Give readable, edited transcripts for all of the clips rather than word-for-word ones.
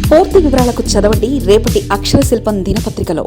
పూర్తి వివరాలకు చదవండి రేపటి అక్షర శిల్పం దినపత్రికలో.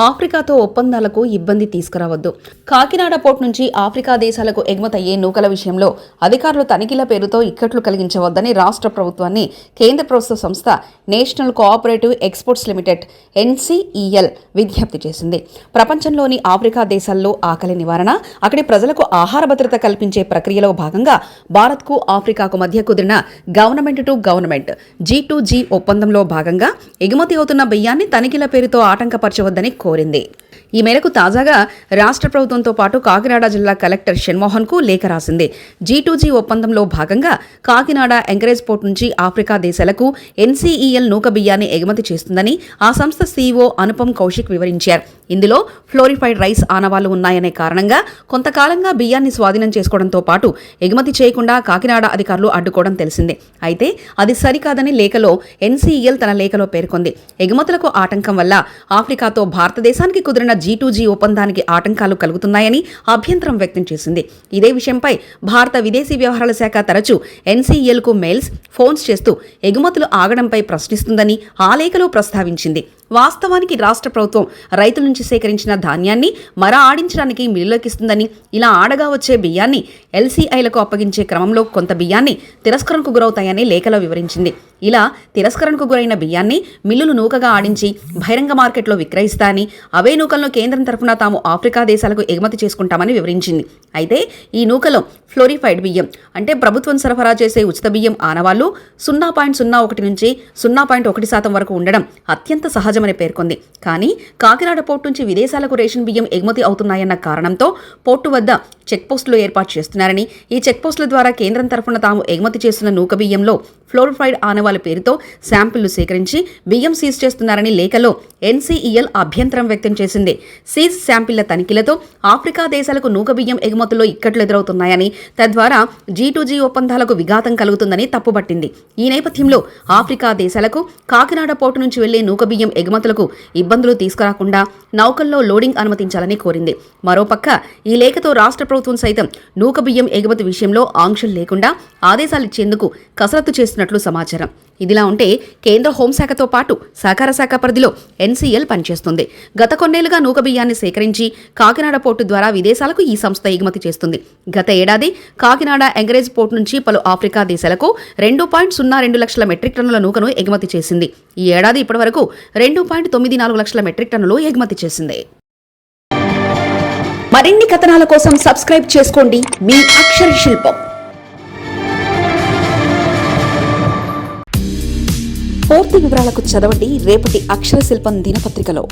ఆఫ్రికాతో ఒప్పందాలకు ఇబ్బంది తీసుకురావద్దు. కాకినాడ పోర్ట్ నుంచి ఆఫ్రికా దేశాలకు ఎగుమతయ్యే నూకల విషయంలో అధికారులు తనిఖీల పేరుతో ఇక్కట్లు కలిగించవద్దని రాష్ట్ర ప్రభుత్వాన్ని కేంద్ర ప్రభుత్వ సంస్థ national cooperative exports limited NCEL విజ్ఞప్తి చేసింది. ప్రపంచంలోని ఆఫ్రికా దేశాల్లో ఆకలి నివారణ, అక్కడి ప్రజలకు ఆహార భద్రత కల్పించే ప్రక్రియలో భాగంగా భారత్కు ఆఫ్రికాకు మధ్య కుదిరిన గవర్నమెంట్ టు గవర్నమెంట్ G2G ఒప్పందంలో భాగంగా ఎగుమతి అవుతున్న బియ్యాన్ని తనిఖీల పేరుతో ఆటంకపరచవద్దని కోరింది. ఈ మేరకు తాజాగా రాష్ట్ర ప్రభుత్వంతో పాటు కాకినాడ జిల్లా కలెక్టర్ షణ్మోహన్ కు లేఖ రాసింది. G2G ఒప్పందంలో భాగంగా కాకినాడ ఎంకరేజ్ పోర్ట్ నుంచి ఆఫ్రికా దేశాలకు NCEL నూక బియ్యాన్ని ఎగుమతి చేస్తుందని ఆ సంస్థ CEO అనుపమ్ కౌశిక్ వివరించారు. ఇందులో ఫ్లోరిఫైడ్ రైస్ ఆనవాళ్లు ఉన్నాయనే కారణంగా కొంతకాలంగా బియ్యాన్ని స్వాధీనం చేసుకోవడంతో పాటు ఎగుమతి చేయకుండా కాకినాడ అధికారులు అడ్డుకోవడం తెలిసిందే. అయితే అది సరికాదని లేఖలో NCEL తన లేఖలో పేర్కొంది. ఎగుమతులకు ఆటంకం వల్ల ఆఫ్రికాతో భారతదేశానికి కుదిరిన G2G ఒప్పందానికి ఆటంకాలు కలుగుతున్నాయని అభ్యంతరం వ్యక్తం చేసింది. ఇదే విషయంపై భారత విదేశీ వ్యవహారాల శాఖ తరచూ NCEL కు మెయిల్స్, ఫోన్స్ చేస్తూ ఎగుమతులు ఆగడంపై ప్రశ్నిస్తుందని ఆ లేఖలో ప్రస్తావించింది. వాస్తవానికి రాష్ట్ర ప్రభుత్వం రైతుల నుంచి సేకరించిన ధాన్యాన్ని మర ఆడించడానికి మిల్లులోకిస్తుందని, ఇలా ఆడగా వచ్చే బియ్యాన్ని LCIలకు అప్పగించే క్రమంలో కొంత బియ్యాన్ని తిరస్కరణకు గురవుతాయని లేఖలో వివరించింది. ఇలా తిరస్కరణకు గురైన బియ్యాన్ని మిల్లులు నూకగా ఆడించి బహిరంగ మార్కెట్లో విక్రయిస్తాయని, అవే నూకలను కేంద్రం తరఫున తాము ఆఫ్రికా దేశాలకు ఎగుమతి చేసుకుంటామని వివరించింది. అయితే ఈ నూకలో ఫ్లోరిఫైడ్ బియ్యం అంటే ప్రభుత్వం సరఫరా చేసే ఉచిత బియ్యం ఆనవాళ్లు 0.01 నుంచి 0.1% వరకు ఉండడం అత్యంత సహజమని పేర్కొంది. కానీ కాకినాడ పోర్టు నుంచి విదేశాలకు రేషన్ బియ్యం ఎగుమతి అవుతున్నాయన్న కారణంతో పోర్టు వద్ద చెక్పోస్టులు ఏర్పాటు చేస్తున్నారని, ఈ చెక్పోస్టుల ద్వారా కేంద్రం తరఫున తాము ఎగుమతి చేస్తున్న నూక బియ్యంలో ఫ్లోరిఫైడ్ ఆనవాళ్ల పేరుతో శాంపిళ్లు సేకరించి బియ్యం సీజ్ చేస్తున్నారని లేఖలో NCEL అభ్యంతరం వ్యక్తం చేసింది. సీజ్ శాంపిళ్ల తనిఖీలతో ఆఫ్రికా దేశాలకు నూక బియ్యం ఎగుమతుల్లో ఇక్కట్లు ఎదురవుతున్నాయని, తద్వారా G2G ఒప్పందాలకు విఘాతం కలుగుతుందని తప్పుపట్టింది. ఈ నేపథ్యంలో ఆఫ్రికా దేశాలకు కాకినాడ పోర్టు నుంచి వెళ్లే నూక బియ్యం ఎగుమతులకు ఇబ్బందులు తీసుకురాకుండా నౌకల్లో లోడింగ్ అనుమతించాలని కోరింది. మరోపక్క ఈ లేఖతో రాష్ట్ర ప్రభుత్వం సైతం నూక బియ్యం ఎగుమతి విషయంలో ఆంక్షలు లేకుండా ఆదేశాలిచ్చేందుకు కసరత్తు చేస్తున్నట్లు సమాచారం. ఇదిలా ఉంటే కేంద్ర హోంశాఖతో పాటు సహకార శాఖ పరిధిలో NCEL పనిచేస్తుంది. గత కొన్నేళ్లుగా నూక బియ్యాన్ని సేకరించి కాకినాడ పోర్టు ద్వారా విదేశాలకు ఈ సంస్థ ఎగుమతి చేస్తుంది. గత ఏడాది కాకినాడ ఎంకరేజ్ పోర్టు నుంచి పలు ఆఫ్రికా దేశాలకు 2.02 లక్షల మెట్రిక్ టన్నుల నూకను ఎగుమతి చేసింది. ఈ ఏడాది ఇప్పటి వరకు 2.94 లక్షల మెట్రిక్ టన్నులు ఎగుమతి చేసింది. మరిన్ని కథనాల కోసం సబ్స్క్రైబ్ చేసుకోండి మీ అక్షర శిల్పం. పూర్తి వివరాలకు చదవండి రేపటి అక్షర శిల్పం దినపత్రికలో.